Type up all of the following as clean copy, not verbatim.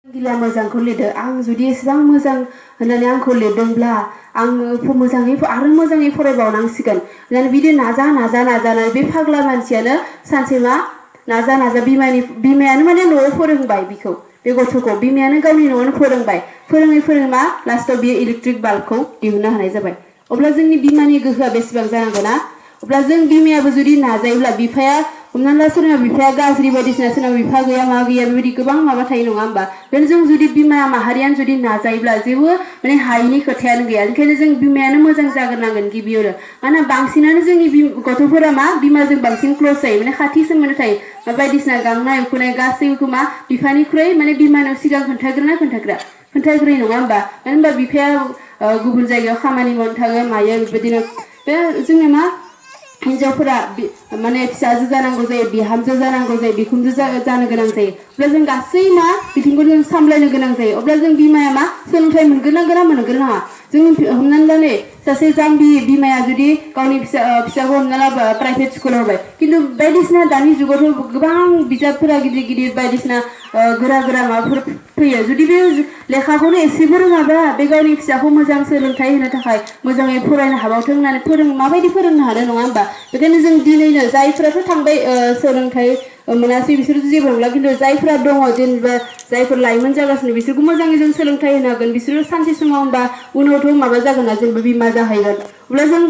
गिला मोजांखौ लिरदो आं जुदि एसेबां मोजां होननानै आंखौ लिरदोंब्ला आङो मोजाङै आरो मोजाङै फरायबावनांसिगोन होननानै बिदि नाजानानै बे फाग्ला मानसियानो सानसे मा नाजा बिमायानो माने न'आव फोरोंबाय बिखौ बे गथ'खौ बिमायानो गावनि न'आवनो फोरोङै मा लास्टआव बियो इलेक्ट्रिक बाल्बखौ दिहुननो हानाय जाबाय अब्ला जोंनि बिमानि गोहोआ बेसेबां जानांगौ ना अब्ला जों बिमायाबो जुदि नाजायोब्ला बिफाया हमनानै ला सोरनिबा बिफाया गाज्रि बायदिसिना सोरनिबा बिफा गैया मा गैया बेबायदि गोबां माबा थायो नङा होमबा बेखायनो जों जुदि बिमा माहारियानो जुदि नाजायोब्ला जेबो माने हायिनि खोथायानो गैया ओंखायनो जों बिमायानो मोजां जाग्रोनांगोन गिबियावनो मानोना बांसिनानो जोंनि गथ'फोरा मा बिमाजों बांसिन क्ल'ज जायो माने खाथि सोमोन्दो थायो बायदिसिना गांनाय उखैनाय गासैबो मा बिफानिख्रुइ माने बिमानाव सिगां खोन्थाग्रोयो नङा होमबा मानो होनबा बिफाया गुबुन जायगायाव खामानि मावनो थाङो मायो बेबायदिनो बे जोंनो मा हिन्जावफोरा माने फिसाजो जानांगौ जायो बिहामजो जानांगौ जायो बिखुनजो जानो गोनां जायो अब्ला जों गासै मा बिथिंखौ जों सामलायनो गोनां जायो अब्ला जों बिमाया मा सोलोंथाइ मोनगोन ना मोनगोन नाङा जों हमनानै ला नै सासे जाम्बि बिमाया जुदि गावनि फिसाखौ हमना ला प्राइभेट स्कुलाव होबाय खिन्थु बायदिसिना दानि जुगावथ' गोबां बिजाबफोरा गिदिर बायदिसिना गोरा माबाफोर फैयो जुदि बे लेखाखौनो एसेबो रोङाबा बे गावनि फिसाखौ मोजां सोलोंथाइ होनो थाखाय मोजाङै फरायनो हाबावथों होननानै माबायदि फोरोंनो हानो नङा होमबा बेखायनो जों दिनैनो जायफोराथ' थांबाय सोलोंथाइ मोनासै बिसोरथ' जेबो नंला खिन्थु जायफोरा दङ जेनेबा जायफोर लाइमोन जागासिनो बिसोरखौ मोजाङै जों सोलोंथाइ होनो हागोन बिसोरो सानसे समाव होनबा उनावथ' माबा जागोन ना जेनेबा बिमा जाहैगोन अब्ला जों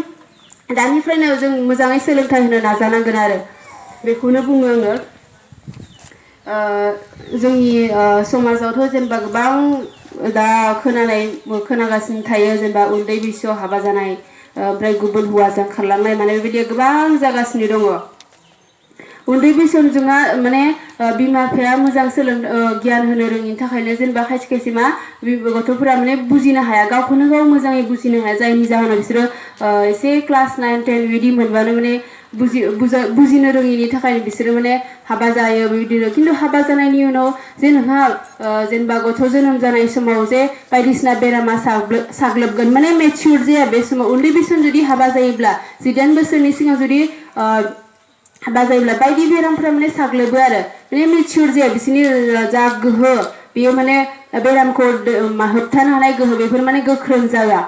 दानिफ्रायनो जों मोजाङै सोलोंथाइ होनो नाजानांगोन आरो बेखौनो बुङो आङो जोंनि समाजावथ' जेनेबा गोबां दा खोनागासिनो थायो जेनेबा उन्दै बैसोआव हाबा जानाय ओमफ्राय गुबुन हौवाजों खारलांनाय माने बेबायदि गोबां जागासिनो दङ उन्दै बैसोआव जोंहा माने बिमा बिफाया मोजां गियान होनो रोङिनि थाखायनो जेनेबा खायसे मा गथ'फोरा माने बुजिनो हाया गावखौनो गाव मोजाङै बुजिनो हाया जायनि जाहोनाव बिसोरो एसे क्लास 9, 10 बिदि मोनबानो माने बुजिनो रोङिनि थाखायनो बिसोरो माने हाबा जायो बेबायदिनो खिन्थु हाबा जानायनि उनाव जे नोंहा जेनेबा गथ' जोनोम जानाय समाव जे बायदिसिना बेरामा साग्लोबगोन माने मेचिउर जाया बे समाव उन्दै बैसोआव जुदि हाबा जायोब्ला 18 बोसोरनि सिगां जुदि हाबा जायोब्ला बायदि बेरामफोरा माने साग्लोबो आरो माने मेचिउर जाया बिसोरनि जा गोहो बेयो माने बेरामखौ होबथानो हानाय गोहो बेफोर माने गोख्रों जाया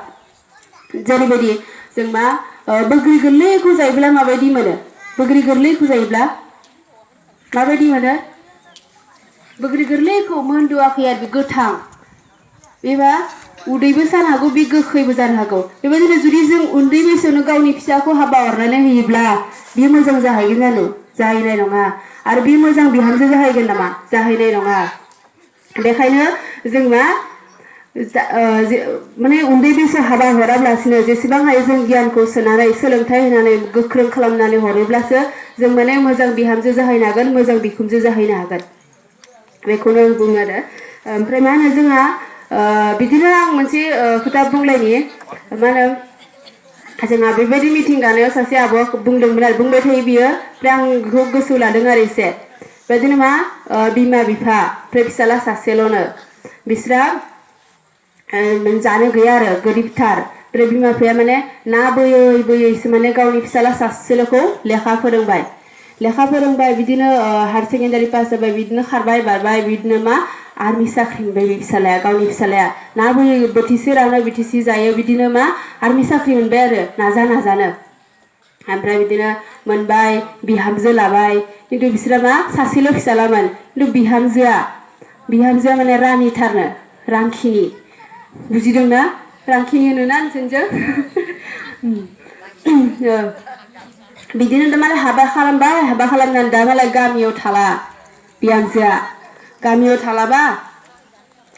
जेरैबायदि जों मा बोग्रि गोरलैखौ जायोब्ला माबायदि मोनो बोग्रि गोरलैखौ जायोब्ला माबायदि मोनो बोग्रि गोरलैखौ मोनदोआखै आरो गोथां बेबा उदैबो जानो हागौ बे गोखैबो जानो हागौ बेबायदिनो जुदि जों उन्दै बैसोआवनो गावनि फिसाखौ हाबा हरनानै होयोब्ला बे मोजां जाहैगोन जाहैनाय नङा आरो बे मोजां बिहामजो जाहैगोन नामा जाहैनाय नङा बेखायनो जों मा माने उन्दै बैसो हाबा हराब्लासिनो जेसेबां हायो जों गियानखौ सोनानै सोलोंथाइ होनानै गोख्रों खालामनानै हरोब्लासो जों माने मोजां बिहामजो जाहैनो हागोन मोजां बिखुनजो जाहैनो हागोन बेखौनो आं बुङो आरो ओमफ्राय मा होनो जोंहा बिदिनो आं मोनसे खोथा बुंलायनि मा होनो जोंहा बेबायदि मिटिं गानायाव सासे आब'आ बुंदोंमोन आरो बुंबाय थायो बियो ओमफ्राय आं बेखौ गोसोआव लादों आरो एसे बेबायदिनो मा बिमा बिफा ओमफ्राय फिसाला सासेल'नो बिस्रा जानो गैया आरो गोरिबथार ओमफ्राय बिमा बिफाया माने ना बोयैसो माने गावनि फिसाला सासेल'खौ लेखा फोरोंबाय बिदिनो हायार सेकेन्डारि पास जाबाय बिदिनो खारबाय बारबाय बिदिनो मा आर्मि साख्रि मोनबाय बे गावनि फिसालाया ना बोयै बोथिसे रानो बोथिसे जायो बिदिनो मा आर्मि साख्रि मोनबाय आरो नाजानो ओमफ्राय बिदिनो मोनबाय बिहामजो लाबाय खिन्थु बिसोरा मा सासेल' फिसालामोन खिन्थु बिहामजोआ माने रानिथारनो रांखिनि बुजिदोंना रांखिनि होनोना नोंसोरजों बिदिनो माने हाबा खालामनानै दा मालाय गामियाव थाला बिहामजोआ गामियाव थालाबा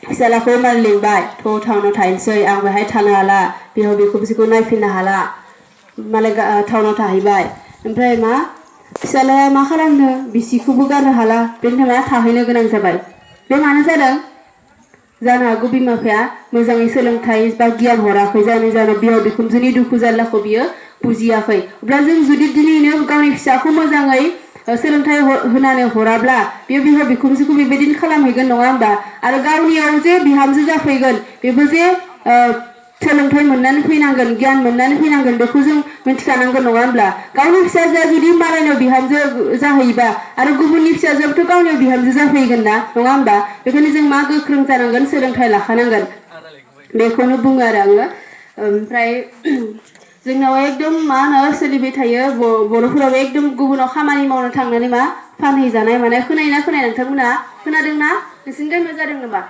फिसालाखौ माने लिंबाय टाउनाव थाहैनोसै आं बेहाय थानो हाला बेयाव बिखौ नायफिननो हाला मालाय टाउनाव थाहैबाय ओमफ्राय मा फिसालाया मा खालामनो बिसिखौबो गारनो हाला बेनि थाखाय थाहैनो गोनां जाबाय बे मानो जादों जानो हागौ बिमा बिफाया मोजाङै सोलोंथाइ बा गियान हराखै जायनि जाहोनाव बिहाव बिखुनजोनि दुखु जारलाखौ बियो बुजियाखै अब्ला जों जुदि दिनैनो गावनि फिसाखौ मोजाङै सोलोंथाइ होनानै हराब्ला बेयो बिहाव बिखुनजोखौ बेबायदिनो खालामहैगोन नङा होमबा आरो गावनियाव जे बिहामजो जाफैगोन बेबो जे सोलोंथाइ मोननानै फैनांगोन गियान मोननानै फैनांगोन बेखौ जों मिथिखानांगोन नङा होमब्ला गावनि फिसाजोआ जुदि मालायनाव बिहामजो जाहैबा आरो गुबुननि फिसाजोआबोथ' गावनियाव बिहामजो जाफैगोन ना नङा होमबा बेखायनो जों मा गोख्रों जानांगोन सोलोंथाइ लाखानांगोन बेखौनो बुङो आरो आङो ओमफ्राय जोंनाव एकदम मा होनो सोलिबाय थायो बर'फोराबो एकदम गुबुनाव खामानि मावनो थांनानै मा फानहैजानाय माने खोनायोना खोनाया नोंथांमोना खोनादोंना नोंसिनि गामियाव जादों नामा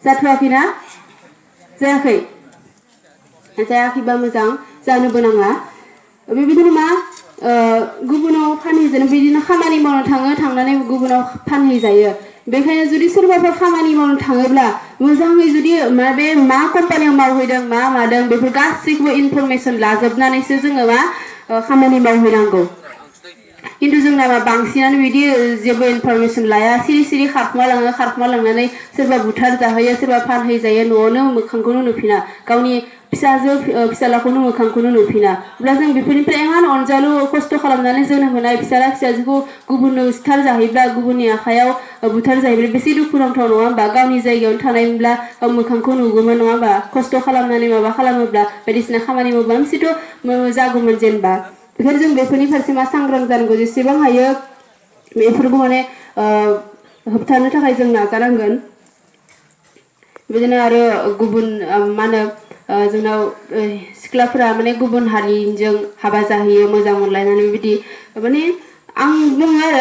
जाथ'वाखैना जायाखै जायाखैबा मोजां जानोबो नाङा बेबायदिनो मा गुबुनाव फानहैजानो बिदिनो खामानि मावनो थांनानै गुबुनाव फानहैजायो बेखायनो जुदि सोरबाफोर खामानि मावनो थाङोब्ला मोजाङै जुदि बे मा कम्पानियाव मावहैदों मा मादों बेफोर गासैखौबो इनफरमेसन लाजोबनानैसो जोङो मा खामानि मावहैनांगौ खिन्थु जोंना मा बांसिनानो बिदि जेबो इनफरमेसन लाया सिरि सिरि खारखुमा लांनानै सोरबा बुथार जाहैयो सोरबा फानहैजायो न'आवनो मोखांखौनो नुफिना गावनि फिसाजो फिसालाखौनो मोखांखौनो नुफिना अब्ला जों बेफोरनिफ्राय इमान अनजालु खस्थ' खालामनानै जोनोम होनाय फिसाला फिसाजोखौ गुबुननो सिथार जाहैब्ला गुबुननि आखायाव बुथार जाहैब्ला बेसे दुखुनांथाव नङा होमबा गावनि जायगायावनो थानायमोनब्ला गाव मोखांखौ नुगौमोन नङा होमबा खस्थ' खालामनानै माबा खालामोब्ला बायदिसिना खामानि मावबा मोनसेथ' जागौमोन जेनेबा बेखायनो जों बेफोरनि फारसे मा सांग्रां जानांगौ जेसेबां हायो बेफोरखौ माने होबथानो थाखाय जों नाजानांगोन बिदिनो आरो गुबुन मा होनो जोंनाव सिख्लाफोरा माने गुबुन हारिजों हाबा जाहैयो मोजां मोनलायनानै बिदि माने आं बुङो आरो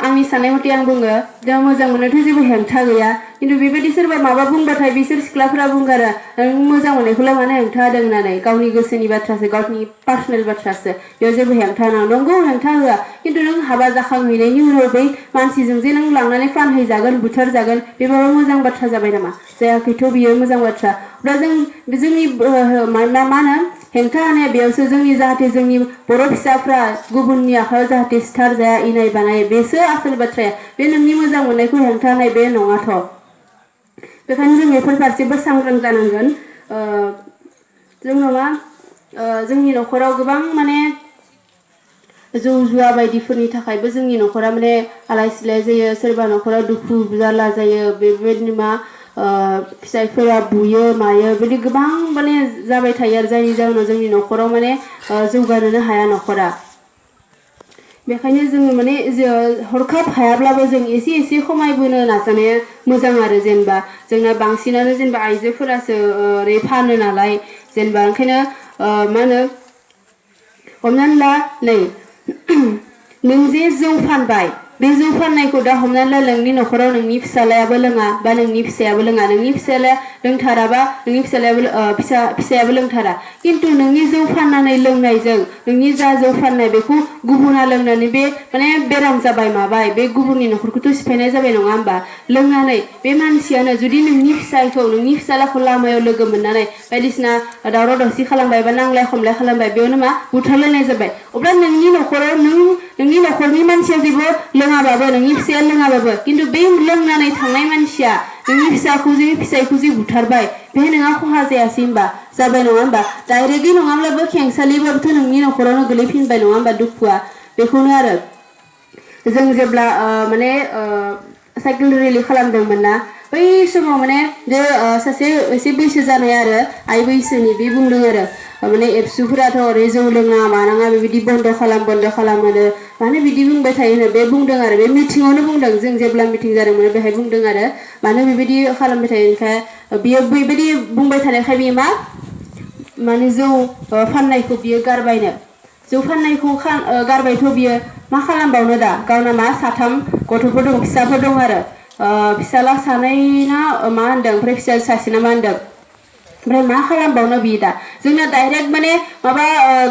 आंनि साननाय मथे आं बुङो दा मोजां मोननायथ' जेबो हेंथा गैया खिन्थु बेबायदि सोरबा माबा बुंबाथाय बिसोर सिख्लाफोरा बुंगारो नों मोजां मोननायखौलाय मानो हेंथा होदों होननानै गावनि गोसोनि बाथ्रासो गावनि पार्सनेल बाथ्रासो बेयाव जेबो हेंथा नंगौ हेंथा होआ खिन्थु नों हाबा जाखांहैनायनि उनाव बै मानसिजों जे नों लांनानै फानहैजागोन बुथार जागोन बेबाबो मोजां बाथ्रा जाबाय नामा जायाखैथ' बियो मोजां बाथ्रा अब्ला जोंनि मा होनो हेंथा होनाया बेयावसो जोंनि जाहाथे जोंनि बर' फिसाफ्रा गुबुननि आखायाव जाहाथे सिथार जाया इनाय बानाय बेसो आसोल बाथ्राया बे नोंनि मोजां मोननायखौ हेंथा होनाय बे नङाथ' बेखायनो जों बेफोर फारसेबो सांग्रां जानांगोन जोंनाव मा जोंनि न'खराव गोबां माने जौ जुवा बायदिफोरनि थाखायबो जोंनि न'खरा माने आलाय सिलाय जायो सोरबा न'खराव दुखु जारला जायो बेबायदिनो मा फिसाइफोरा बुयो मायो बिदि गोबां माने जाबाय थायो आरो जायनि जाहोनाव जोंनि न'खराव माने जौगानोनो हाया न'खरा बेखायनो जोङो माने हरखाब हायाब्लाबो जों एसे एसे खमायबोनो नाजानाया मोजां आरो जेनेबा जोंना बांसिनानो जेनेबा आइजोफोरासो ओरै फानो नालाय जेनेबा ओंखायनो मा होनो हमनानै ला नै नों जे जौ फानबाय बे जौ फाननायखौ दा हमनानै ला नोंनि न'खराव नोंनि फिसालायाबो लोङा बा नोंनि फिसायाबो लोङा नोंनि फिसालाया लोंथाराबा नोंनि फिसायाबो लोंथारा खिन्थु नोंनि जौ फाननानै लोंनायजों नोंनि जा जौ फाननाय बेखौ गुबुना लोंनानै बे माने बेराम जाबाय माबाय बे गुबुननि न'खरखौथ' सिफायनाय जाबाय नङा होमबा लोंनानै बे मानसियानो जुदि नोंनि फिसायखौ नोंनि फिसालाखौ लामायाव लोगो मोननानै बायदिसिना दावराव दावसि खालामबाय बा नांलाय खमलाय खालामबाय बेयावनो मा बुथारलायनाय जाबाय अब्ला नोंनि न'खराव नोंनि न'खरनि मानसिया जेबो लोङाबाबो नोंनि फिसाया लोङाबाबो खिन्थु बे लोंनानै थांनाय मानसिया नोंनि फिसायखौ जे बुथारबाय बेहाय नोंहा खहा जायासै होमबा जाबाय नङा होमबा डाइरेक्टलि नङाब्लाबो खेंसालिबाबोथ' नोंनि न'खरावनो गोलैफिनबाय नङा होमबा दुखुआ बेखौनो आरो जों जेब्ला माने साइकेल रेलि खालामदोंमोन ना बै समाव माने जे सासे एसे बैसो जानाय आरो आइ बैसोनि बे बुंदों आरो माने एबसुफोराथ' ओरै जौ लोङा मानाङा बेबायदि बन्द' खालामोनो माने बिदि बुंबाय थायोनो बे बुंदों आरो बे मिटिङावनो बुंदों जों जेब्ला मिटिं जादोंमोन बेहाय बुंदों आरो मानो बेबायदि खालामबाय थायोखाय बियो बेबायदि बुंबाय थानायखाय बियो माने जौ फाननायखौ बियो गारबायनो जौ फाननायखौ गारबायथ' बियो मा खालामबावनो दा गावना मा 3 गथ'फोर दं फिसाफोर दं आरो फिसाला 2 ना मा होनदों ओमफ्राय फिसा सासेना मा होनदों ओमफ्राय मा खालामबावनो बियो दा जोंना डाइरेक्ट माने माबा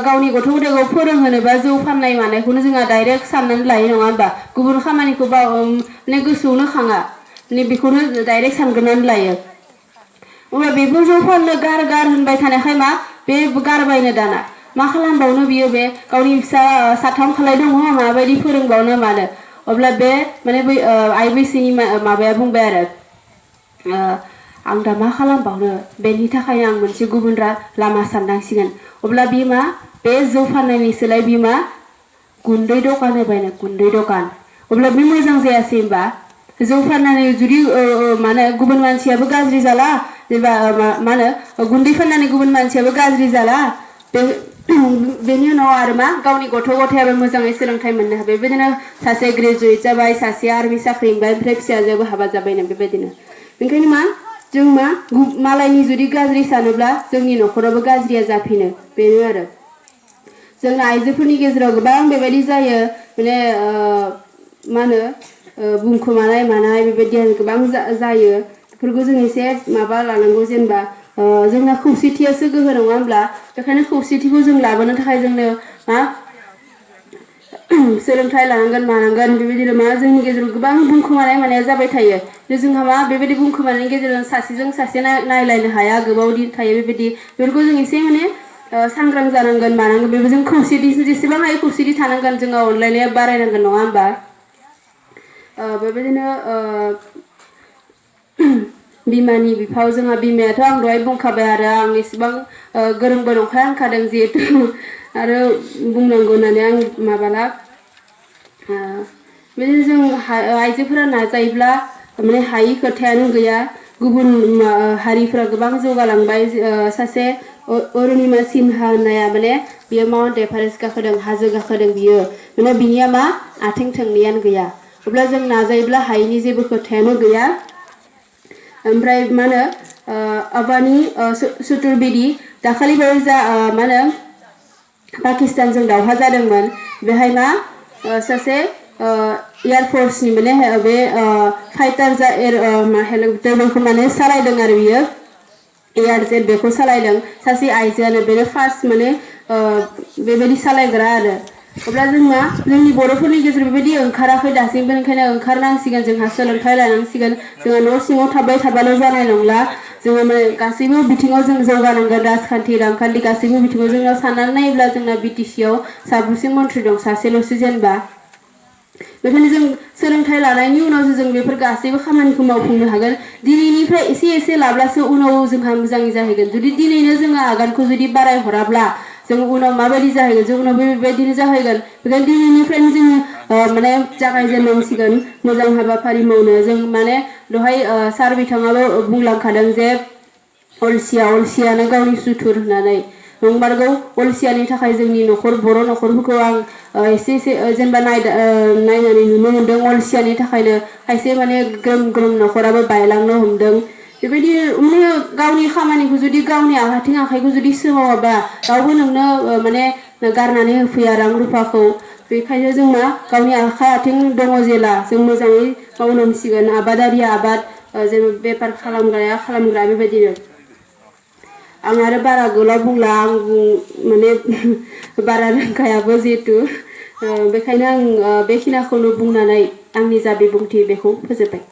गावनि गथ' गथायखौ फोरोंहोनोबा जौ फाननाय मानायखौनो जोंहा डाइरेक्ट साननानै लायो नङा होमबा गुबुन खामानिखौ माने गोसोआवनो खाङा माने बेखौनो डाइरेक्ट सानग्रोनानै लायो अब्ला बेफोर जौ फाननो गार होनबाय थानायखाय मा बे गारबायनो दाना मा खालामबावनो बियो बे गावनि फिसा 3 खालाय दङ माबायदि फोरोंबावनो मानो अब्ला बे माने बै आइ बैसोनि माबाया बुंबाय आरो आं दा मा खालामबावनो बेनि थाखायनो आं मोनसे गुबुन लामा साननांसिगोन अब्ला बियो मा बे जौ फाननायनि सोलाय बियो मा गुन्दै दखान होबायनो गुन्दै दखान अब्ला बे मोजां जायासै होमबा जौ फाननानै जुदि माने गुबुन मानसियाबो गाज्रि जाला जेनेबा मा होनो गुन्दै फाननानै गुबुन मानसियाबो गाज्रि जाला बेनि उनाव आरो मा गावनि गथ' गथायाबो मोजाङै सोलोंथाइ मोननो हाबाय बेबायदिनो सासे ग्रेजुवेट जाबाय सासे आर्मि साख्रि मोनबाय ओमफ्राय फिसाजोबो हाबा जाबायनो बेबायदिनो ओंखायनो मा जों मा मालायनि जुदि गाज्रि सानोब्ला जोंनि न'खरावबो गाज्रिया जाफिनो बेनो आरो जोंना आइजोफोरनि गेजेराव गोबां बेबायदि जायो माने मा होनो बुंखोमानाय मानाय बेबायदि गोबां जायो बेफोरखौ जों एसे माबा लानांगौ जेनेबा जोंना खौसेथियासो गोहो नङा होमब्ला बेखायनो खौसेथिखौ जों लाबोनो थाखाय जोंनो मा सोलोंथाइ लानांगोन मानांगोन बेबायदिनो मा जोंनि गेजेराव गोबां बुंखोमानाय मानाया जाबाय थायो जोंहा मा बेबायदि बुंखोमानायनि गेजेरजों सासेजों सासे नायलायनो हाया गोबाव दिन थायो बेबायदि बेफोरखौ जों एसे माने सांग्रां जानांगोन मानांगोन बेबो जों खौसेथि जेसेबां हायो खौसेथि थानांगोन जोङो अनलायनाया बारायनांगोन नङा होमबा बेबायदिनो बिमानि बिफाव जोंहा बिमायाथ' आं दहाय बुंखाबाय आरो आं एसेबां गोरोंबो नंखाया होनखादों जिहेतु आरो बुंनांगौ होननानै आं माबाला बिदिनो जों आइजोफोरा नाजायोब्ला माने हायि खोथायानो गैया गुबुन हारिफोरा गोबां जौगालांबाय सासे अरुणिमा सिन्हा होननाया माने बियो माउन्ट एभारेस्ट गाखोदों हाजो गाखोदों बियो माने बिनिया मा आथिं थोंनैयानो गैया अब्ला जों नाजायोब्ला हायिनि जेबो खोथायानो गैया ओमफ्राय मा होनो आबानि चतुर्वेदी दाखालिबावै जा मा होनो पाकिस्तानजों दावहा जादोंमोन बेहाय मा सासे एयारफोर्सनि माने बे फाइटार जा हेलिकप्टार बेखौ माने सालायदों आरो बियो एयारजेट बेखौ सालायदों सासे आइजोआनो बेनो फार्स्ट माने बेबायदि सालायग्रा आरो अब्ला जोंना जोंनि बर'फोरनि गेजेराव बेबायदि ओंखाराखै दासिमबो ओंखायनो ओंखारनांसिगोन जोंहा सोलोंथाइ लानांसिगोन जोंहा न' सिङाव थाबाय थाबाल' जानाय नंला जोङो माने गासैबो बिथिङाव जों जौगानांगोन राजखान्थि रांखान्थि गासैबो बिथिङाव जोङो साननानै नायोब्ला जोंना बिटिसिआव साबैसे मन्थ्रि दं सासेल'सो जेनेबा बेखायनो जों सोलोंथाइ लानायनि उनावसो जों बेफोर गासैबो खामानिखौ मावफुंनो हागोन दिनैनिफ्राय एसे एसे लाब्लासो उनाव जोंहा मोजाङै जाहैगोन जुदि दिनैनो जोङो आगानखौ जुदि बाराय हराब्ला जों उनाव माबायदि जाहैगोन जों उनाव बेबायदिनो जाहैगोन बेखायनो दिनैनिफ्रायनो जोङो माने जागायजेननांसिगोन मोजां हाबाफारि मावनो जों माने दहाय सार बिथाङाबो बुंलांखादों जे अलसियानो गावनि सुथुर होननानै नंमारगौ अलसियानि थाखाय जोंनि बर' न'खरफोरखौ आं एसे जेनेबा नायनानै नुनो मोन्दों अलसियानि थाखायनो खायसे माने ग्रोम ग्रोम न'खराबो बायलांनो हमदों बेबायदि माने गावनि खामानिखौ जुदि गावनि आखाइखौ जुदि सोमावाबा रावबो नोंनो माने गारनानै होफैया रां रुफाखौ बेखायनो जों मा गावनि आथिं दङ जेला जों मोजाङै मावनांसिगोन आबादारिया आबाद जेनेबा बेफार खालामग्रा बेबायदिनो आं आरो बारा गोलाव बुंला आं माने बारा रोंखायाबो जिहेतु बेखायनो आं बेखिनिखौनो बुंनानै आंनि जा बिबुंथि बेखौ फोजोबबाय